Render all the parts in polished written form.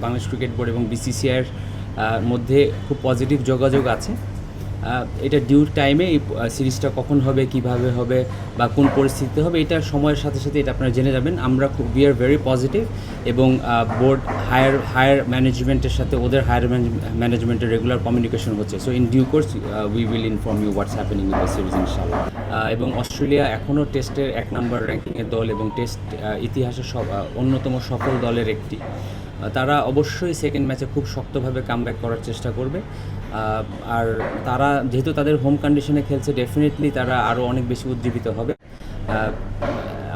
Bangladesh cricket board এবং বিসিসিআইয়ের মধ্যে খুব পজিটিভ যোগাযোগ আছে। এটা ডিউ টাইমে এই সিরিজটা কখন হবে, কিভাবে হবে বা কোন পরিস্থিতিতে হবে, এটা সময়ের সাথে সাথে এটা আপনারা জেনে যাবেন। আমরা উই আর ভেরি পজিটিভ এবং বোর্ড হায়ার ম্যানেজমেন্টের সাথে ওদের হায়ার ম্যানেজমেন্টের রেগুলার কমিউনিকেশন হচ্ছে। So in due course we will inform you what's happening in the series ইনশাআল্লাহ। এবং অস্ট্রেলিয়া এখনও টেস্টের 1 নম্বর র্যাঙ্কিংয়ের দল এবং টেস্ট ইতিহাসের অন্যতম সফল দলের একটি। তারা অবশ্যই সেকেন্ড ম্যাচে খুব শক্তভাবে কামব্যাক করার চেষ্টা করবে। আর তারা যেহেতু তাদের হোম কন্ডিশনে খেলছে, ডেফিনেটলি তারা আরও অনেক বেশি উজ্জীবিত হবে,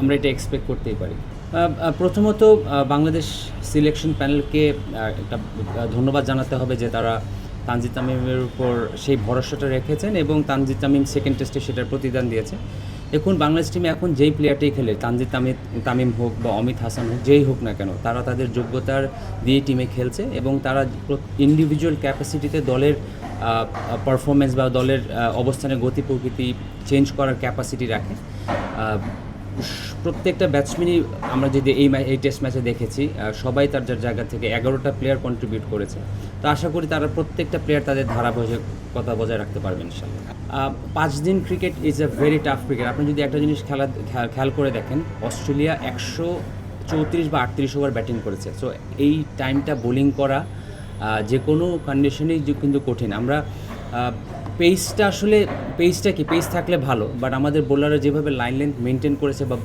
আমরা এটা এক্সপেক্ট করতেই পারি। প্রথমত বাংলাদেশ সিলেকশন প্যানেলকে একটা ধন্যবাদ জানাতে হবে যে তারা তানজিদ তামিমের উপর সেই ভরসাটা রেখেছেন এবং তানজিদ তামিম সেকেন্ড টেস্টে সেটার প্রতিদান দিয়েছে। দেখুন, বাংলাদেশ টিমে এখন যেই প্লেয়ারটাই খেলে, তানজিদ তামিম হোক বা অমিত হাসান হোক, যেই হোক না কেন, তারা তাদের যোগ্যতার দিয়ে টিমে খেলছে এবং তারা ইন্ডিভিজুয়াল ক্যাপাসিটিতে দলের পারফরমেন্স বা দলের অবস্থানের গতি প্রকৃতি চেঞ্জ করার ক্যাপাসিটি রাখে। প্রত্যেকটা ব্যাটসম্যানই আমরা যদি এই টেস্ট ম্যাচে দেখেছি, সবাই তার যার জায়গা থেকে 11টা প্লেয়ার কন্ট্রিবিউট করেছে। তো আশা করি তারা প্রত্যেকটা প্লেয়ার তাদের ধারাবাহিকতা বজায় রাখতে পারবে ইনশাআল্লাহ। 5 দিন cricket is a very tough cricket. আপনি যদি একটা জিনিস খেয়াল করে দেখেন, অস্ট্রেলিয়া 134 বা 38 ওভার ব্যাটিং করেছে। সো এই টাইমটা বোলিং করা যে কোনো কন্ডিশনেই কিন্তু কঠিন। আমরা পেসটা কি পেস থাকলে ভালো, বাট আমাদের বোলাররা যেভাবে লাইন লেন্থ মেনটেন করেছে বা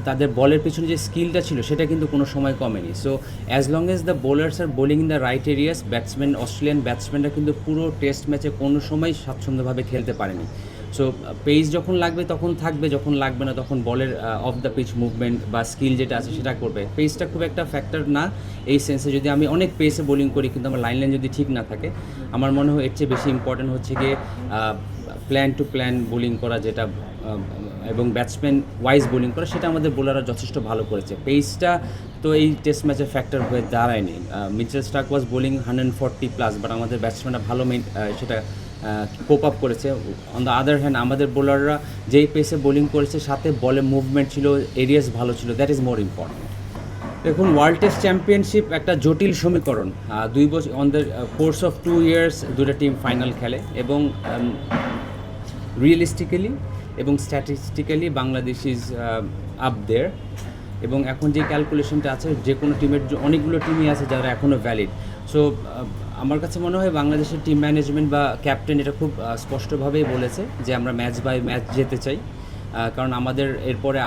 তাদের বলের পিছনে যে স্কিলটা ছিল সেটা কিন্তু কোনো সময় কমেনি। So as long as the bowlers are bowling in the right areas, Australian ব্যাটসম্যানরা কিন্তু পুরো টেস্ট ম্যাচে কোনো সময় স্বাচ্ছন্দ্যভাবে খেলতে পারেনি। সো পেস যখন লাগবে তখন থাকবে, যখন লাগবে না তখন বলের অফ দ্য পিচ মুভমেন্ট বা স্কিল যেটা আছে সেটা করবে। পেসটা খুব একটা ফ্যাক্টর না এই সেন্সে। যদি আমি অনেক পেসে বোলিং করি কিন্তু আমার লাইন যদি ঠিক না থাকে, আমার মনে হয় এর চেয়ে বেশি ইম্পর্ট্যান্ট হচ্ছে গিয়ে প্ল্যান টু প্ল্যান বোলিং করা, যেটা এবং ব্যাটসম্যান ওয়াইজ বোলিং করা, সেটা আমাদের বোলাররা যথেষ্ট ভালো করেছে। পেসটা তো এই টেস্ট ম্যাচে ফ্যাক্টর হয়ে দাঁড়ায়নি। Mitchell Starc was bowling 140+, but আমাদের ব্যাটসম্যানরা ভালো সেটা কোপ আপ করেছে। অন দ্য আদার হ্যান্ড আমাদের বোলাররা যেই পেসে বোলিং করেছে সাথে বলে মুভমেন্ট ছিল, এরিয়াস ভালো ছিল, দ্যাট ইজ মোর ইম্পর্টেন্ট। দেখুন, ওয়ার্ল্ড টেস্ট চ্যাম্পিয়নশিপ একটা জটিল সমীকরণ। 2 বছর on the course of 2 years দুটো টিম ফাইনাল খেলে এবং রিয়েলিস্টিক্যালি এবং স্ট্যাটিস্টিক্যালি বাংলাদেশ ইজ আপ দেয়ার। এবং এখন যে ক্যালকুলেশনটা আছে, যে কোনো টিমের অনেকগুলো টিমই আছে যারা এখনও ভ্যালিড। সো আমার কাছে মনে হয় বাংলাদেশের টিম ম্যানেজমেন্ট বা ক্যাপ্টেন এটা খুব স্পষ্টভাবেই বলেছে যে আমরা ম্যাচ বাই ম্যাচ যেতে চাই, কারণ আমাদের এরপরে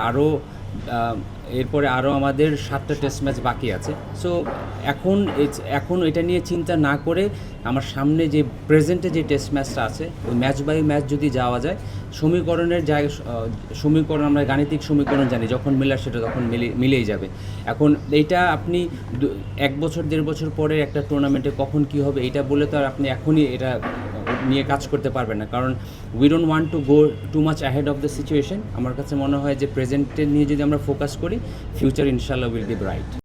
আরও আমাদের 7টা টেস্ট ম্যাচ বাকি আছে। সো এখন এটা নিয়ে চিন্তা না করে আমার সামনে যে প্রেজেন্টে যে টেস্ট ম্যাচটা আছে, ওই ম্যাচ বাই ম্যাচ যদি যাওয়া যায়, সমীকরণ আমরা গাণিতিক সমীকরণ জানি, যখন মেলার সেটা তখন মিলেই যাবে। এখন এইটা আপনি 1 বছর 1.5 বছর পরে একটা টুর্নামেন্টে কখন কী হবে এটা বলে তো আর আপনি এখনই এটা নিয়ে কাজ করতে পারবেন না, কারণ we don't want to go too much ahead of the situation. আমার কাছে মনে হয় যে প্রেজেন্টে নিয়ে যদি আমরা ফোকাস করি, ফিউচার ইনশাআল্লাহ উইল বি ব্রাইট।